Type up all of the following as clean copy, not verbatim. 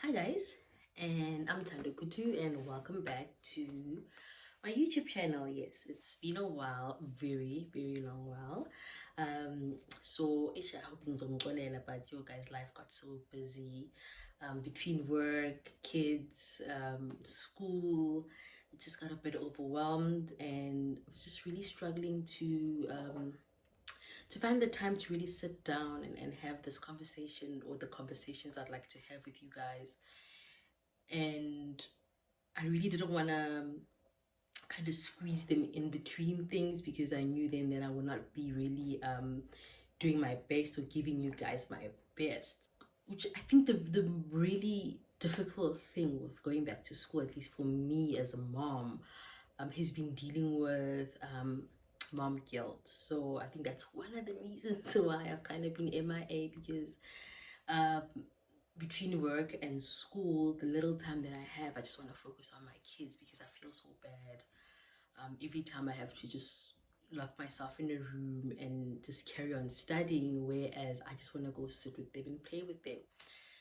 Hi guys, and I'm Tando Kutu, and welcome back to my YouTube channel. Yes, it's been a while, very long while. So I hope things are going, but your guys' life got so busy between work, kids, school. It just got a bit overwhelmed, and I was just really struggling to find the time to really sit down and have this conversation, or the conversations I'd like to have with you guys. And I really didn't want to kind of squeeze them in between things, because I knew then that I would not be really doing my best or giving you guys my best. Which I think the really difficult thing with going back to school, at least for me as a mom, has been dealing with mom guilt. So I think that's one of the reasons why I've kind of been MIA, because um, between work and school, the little time that I have, I just want to focus on my kids, because I feel so bad. Every time I have to just lock myself in a room and just carry on studying, whereas I just want to go sit with them and play with them.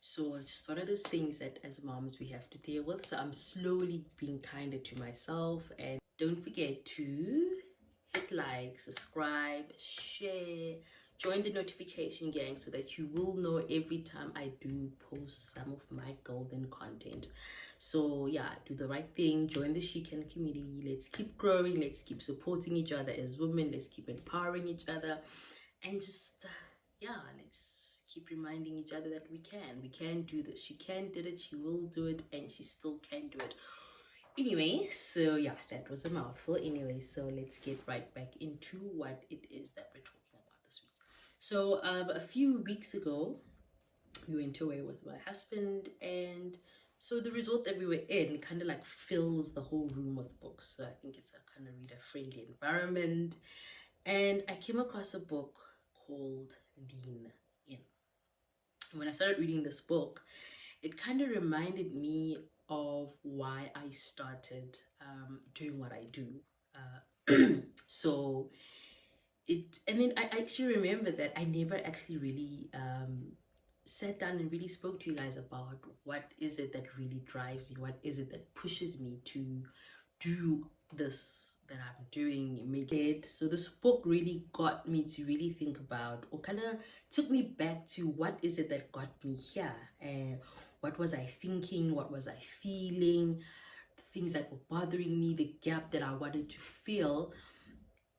So it's just one of those things that as moms we have to deal with. So I'm slowly being kinder to myself. And don't forget to hit like, subscribe, share, join the notification gang, so that you will know every time I do post some of my golden content. So yeah, do the right thing, join the Chican community. Let's keep growing, let's keep supporting each other as women, let's keep empowering each other, and just yeah, let's keep reminding each other that we can do this. She can do it, she will do it, and she still can do it. Anyway, so yeah, that was a mouthful. Anyway, so let's get right back into what it is that we're talking about this week. So a few weeks ago, we went away with my husband, and so the resort that we were in kind of like fills the whole room with books. So I think it's a kind of reader friendly environment. And I came across a book called Lean In. When I started reading this book, it kind of reminded me of why I started doing what I do. So I actually remember that I never actually really sat down and really spoke to you guys about what is it that really drives me, what is it that pushes me to do this that I'm doing, make it. So this book really got me to really think about, or kind of took me back to, what is it that got me here, and what was I thinking, what was I feeling, things that were bothering me, the gap that I wanted to fill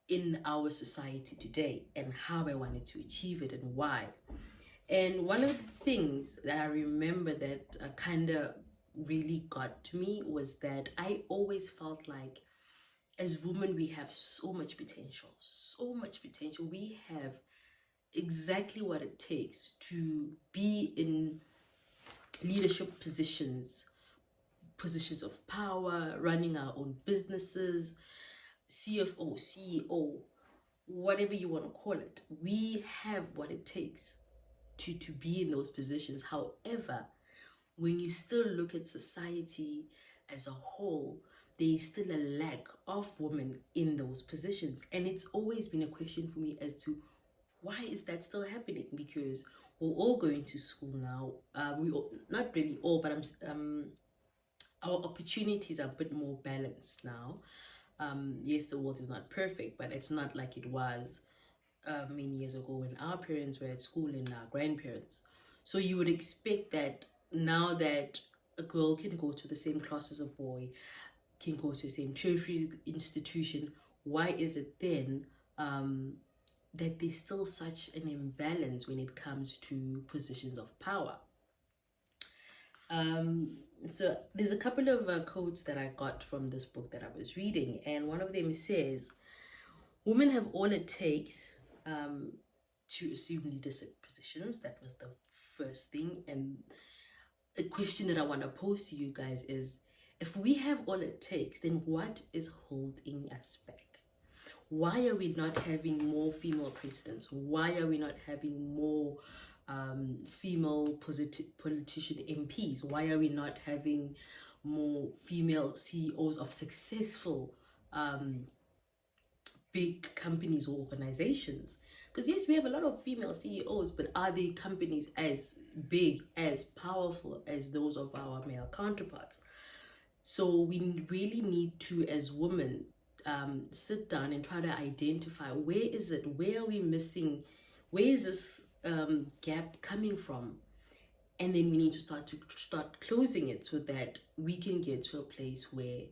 in our society today, and how I wanted to achieve it and why. And one of the things that I remember that kind of really got to me was that I always felt like, as women, we have so much potential, so much potential. We have exactly what it takes to be in leadership positions, positions of power, running our own businesses, CFO, CEO, whatever you want to call it. We have what it takes to be in those positions. However, when you still look at society as a whole, there is still a lack of women in those positions. And it's always been a question for me as to, why is that still happening? Because we're all going to school now. We all, not really all, but our opportunities are a bit more balanced now. Yes, the world is not perfect, but it's not like it was many years ago when our parents were at school and our grandparents. So you would expect that now that a girl can go to the same class as a boy, can go to the same tertiary institution, why is it then that there's still such an imbalance when it comes to positions of power? So there's a couple of quotes that I got from this book that I was reading, and one of them says, women have all it takes to assume leadership positions. That was the first thing. And the question that I want to pose to you guys is, if we have all it takes, then what is holding us back? Why are we not having more female presidents? Why are we not having more female politician MPs? Why are we not having more female CEOs of successful big companies or organizations? Because yes, we have a lot of female CEOs, but are the companies as big, as powerful as those of our male counterparts. So we really need to, as women, sit down and try to identify where is it, where are we missing, where is this gap coming from, and then we need to start closing it so that we can get to a place where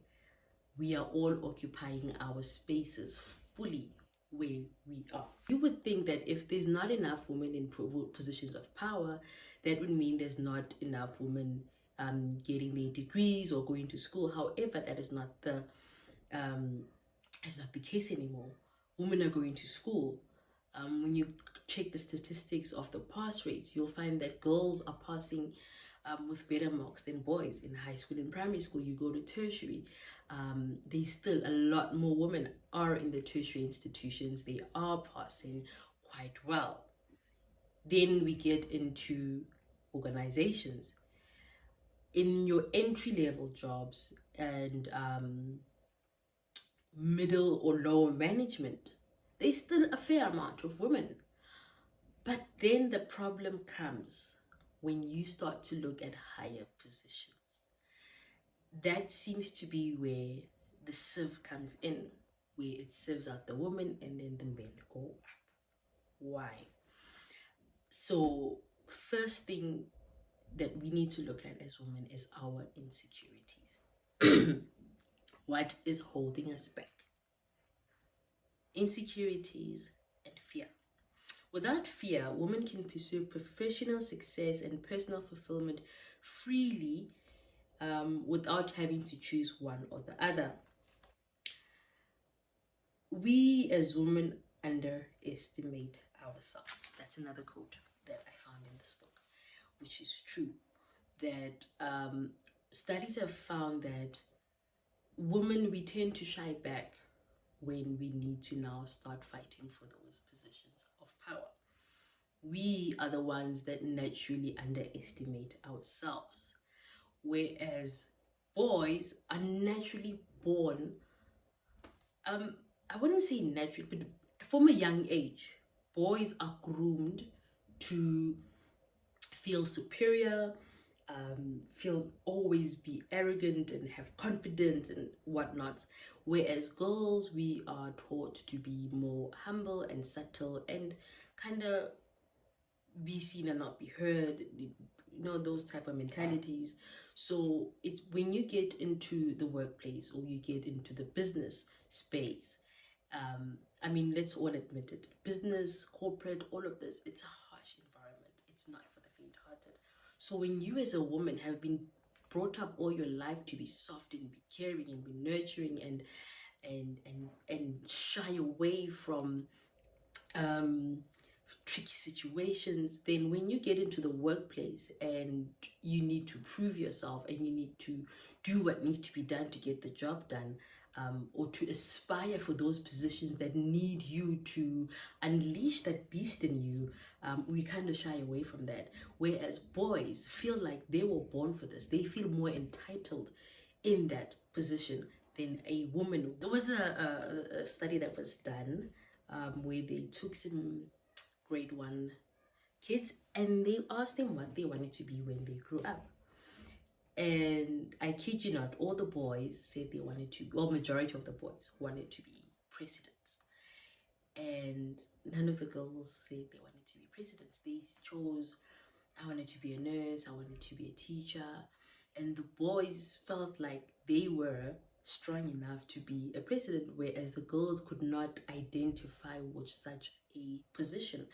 we are all occupying our spaces fully where we are. You would think that if there's not enough women in positions of power, that would mean there's not enough women getting their degrees or going to school. However, that is not the case anymore. Women are going to school. When you check the statistics of the pass rates, you'll find that girls are passing with better marks than boys in high school and primary school. You go to tertiary, there's still a lot more women are in the tertiary institutions. They are passing quite well. Then we get into organizations. In your entry-level jobs and middle or lower management, there's still a fair amount of women. But then the problem comes when you start to look at higher positions. That seems to be where the sieve comes in, where it sieves out the woman and then the men go up. Why? So first thing that we need to look at as women is our insecurities. What is holding us back? Insecurities and fear. Without fear, women can pursue professional success and personal fulfillment freely without having to choose one or the other. We as women underestimate ourselves. That's another quote that I found in this book, which is true. That studies have found that women, we tend to shy back when we need to now start fighting for those positions of power. We are the ones that naturally underestimate ourselves, whereas boys are naturally born, I wouldn't say naturally, but from a young age, boys are groomed to feel superior, feel always be arrogant and have confidence and whatnot, whereas girls, we are taught to be more humble and subtle and kind of be seen and not be heard, those type of mentalities. So it's when you get into the workplace or you get into the business space, let's all admit it, business, corporate, all of this, it's a harsh environment. It's not for the faint-hearted. So when you as a woman have been brought up all your life to be soft and be caring and be nurturing and shy away from tricky situations, then when you get into the workplace and you need to prove yourself and you need to do what needs to be done to get the job done, or to aspire for those positions that need you to unleash that beast in you, we kind of shy away from that. Whereas boys feel like they were born for this. They feel more entitled in that position than a woman. There was a study that was done where they took some grade 1 kids and they asked them what they wanted to be when they grew up. And I kid you not, all the boys said they wanted to, well, majority of the boys wanted to be presidents. And none of the girls said they wanted to be presidents. They chose, I wanted to be a nurse, I wanted to be a teacher. And the boys felt like they were strong enough to be a president, whereas the girls could not identify with such a position.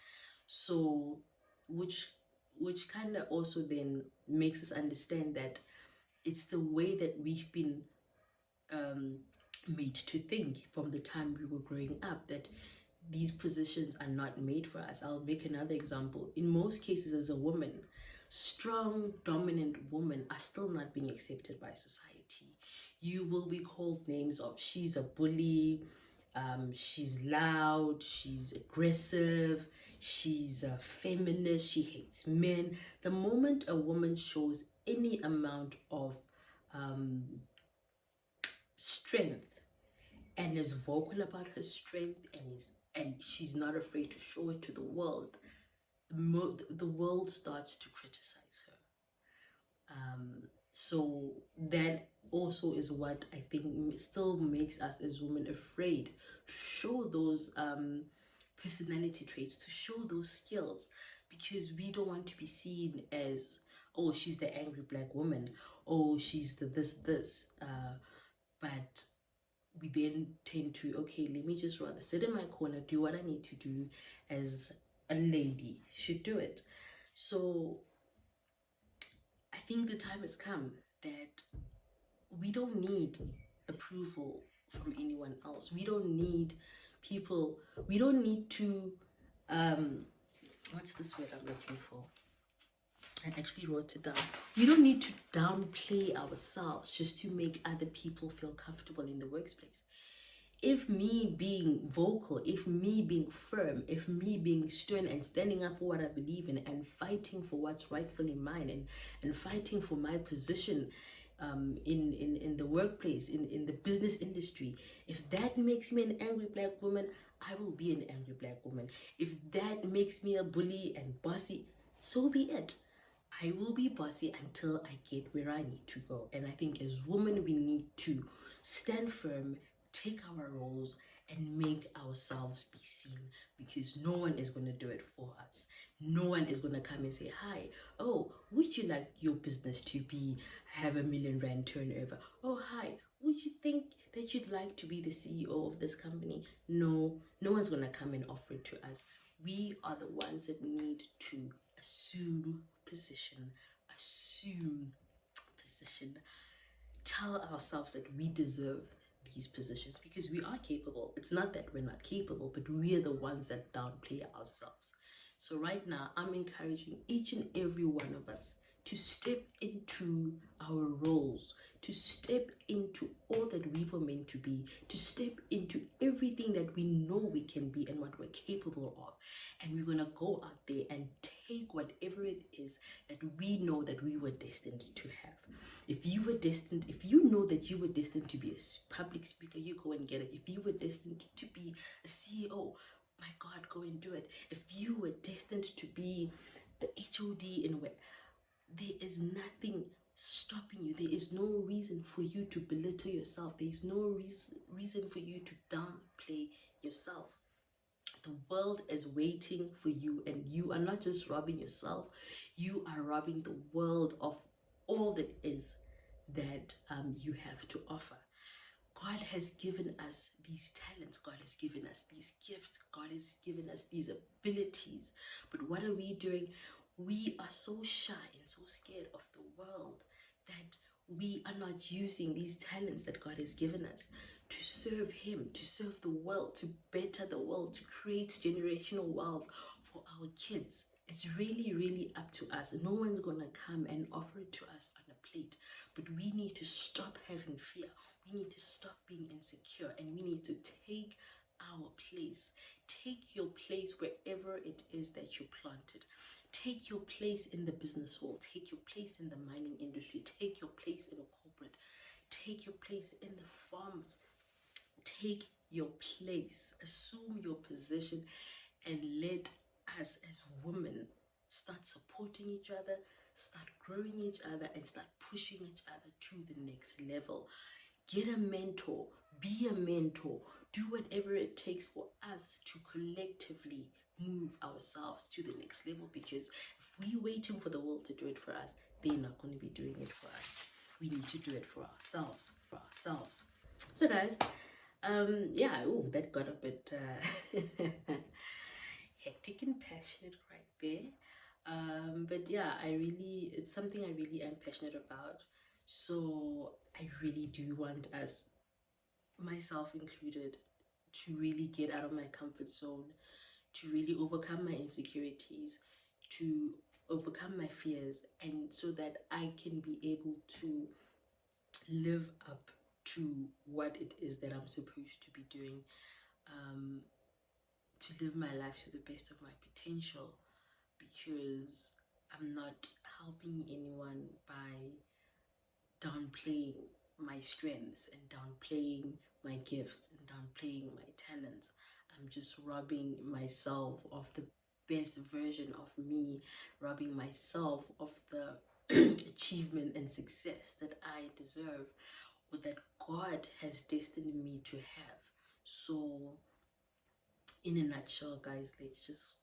So, which kind of also then makes us understand that it's the way that we've been made to think from the time we were growing up, that these positions are not made for us. I'll make another example. In most cases, as a woman, strong, dominant women are still not being accepted by society. You will be called names of she's a bully, she's loud, she's aggressive, she's a feminist, she hates men. The moment a woman shows any amount of strength and is vocal about her strength and she's not afraid to show it to the world, the world starts to criticize her. So that also is what I think still makes us as women afraid to show those personality traits, to show those skills, because we don't want to be seen as, oh, she's the angry black woman, oh, she's the this. But we then tend to, okay, let me just rather sit in my corner, do what I need to do as a lady should do it. So I think the time has come that we don't need approval from anyone else. We don't need people, we don't need to, what's this word I'm looking for? I actually wrote it down. We don't need to downplay ourselves just to make other people feel comfortable in the workplace. If me being vocal, if me being firm, if me being stern and standing up for what I believe in and fighting for what's rightfully mine, and fighting for my position in the workplace, in the business industry, if that makes me an angry black woman, I will be an angry black woman. If that makes me a bully and bossy, so be it. I will be bossy until I get where I need to go. And I think as women, we need to stand firm, take our roles, and make ourselves be seen, because no one is going to do it for us. No one is going to come and say, hi, oh, would you like your business to have R1 million turnover? Oh, hi, would you think that you'd like to be the CEO of this company? No, no one's going to come and offer it to us. We are the ones that need to assume position, tell ourselves that we deserve these positions because we are capable. It's not that we're not capable, but we are the ones that downplay ourselves. So right now, I'm encouraging each and every one of us to step into our roles, to step into all that we were meant to be, to step into everything that we know we can be and what we're capable of. And we're going to go out there and take whatever it is that we know that we were destined to have. If you know that you were destined to be a public speaker, you go and get it. If you were destined to be a CEO, my God, go and do it. If you were destined to be the HOD in a way, there is nothing stopping you. There is no reason for you to belittle yourself. There is no reason for you to downplay yourself. The world is waiting for you, and you are not just robbing yourself, you are robbing the world of all that is that you have to offer. God has given us these talents. God has given us these gifts. God has given us these abilities. But what are we doing? We are so shy and so scared of the world that we are not using these talents that God has given us to serve Him, to serve the world, to better the world, to create generational wealth for our kids. It's really, really up to us. No one's going to come and offer it to us on a plate. But we need to stop having fear. We need to stop being insecure, and we need to take our place. Take your place wherever it is that you planted. Take your place in the business world. Take your place in the mining industry. Take your place in corporate. Take your place in the farms. Take your place. Assume your position, and let us as women start supporting each other, start growing each other, and start pushing each other to the next level. Get a mentor, be a mentor, do whatever it takes for us to collectively move ourselves to the next level, because if we're waiting for the world to do it for us, they're not going to be doing it for us. We need to do it for ourselves, So guys, yeah, that got a bit hectic and passionate right there. But yeah, it's something I really am passionate about. So I really do want us, myself included, to really get out of my comfort zone, to really overcome my insecurities, to overcome my fears, and so that I can be able to live up to what it is that I'm supposed to be doing, to live my life to the best of my potential, because I'm not helping anyone by downplaying my strengths and downplaying my gifts and downplaying my talents. I'm just robbing myself of the best version of me, robbing myself of the achievement and success that I deserve, or that God has destined me to have. So in a nutshell, guys, let's just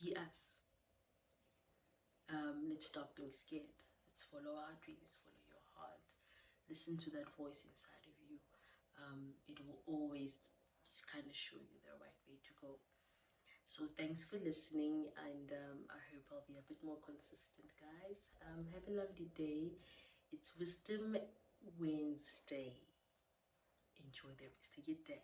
be us. Let's stop being scared. Let's follow our dreams, follow your heart, listen to that voice inside of you. It will always just kind of show you the right way to go. So thanks for listening, and I hope I'll be a bit more consistent, guys. Have a lovely day. It's Wisdom Wednesday. Enjoy the rest of your day.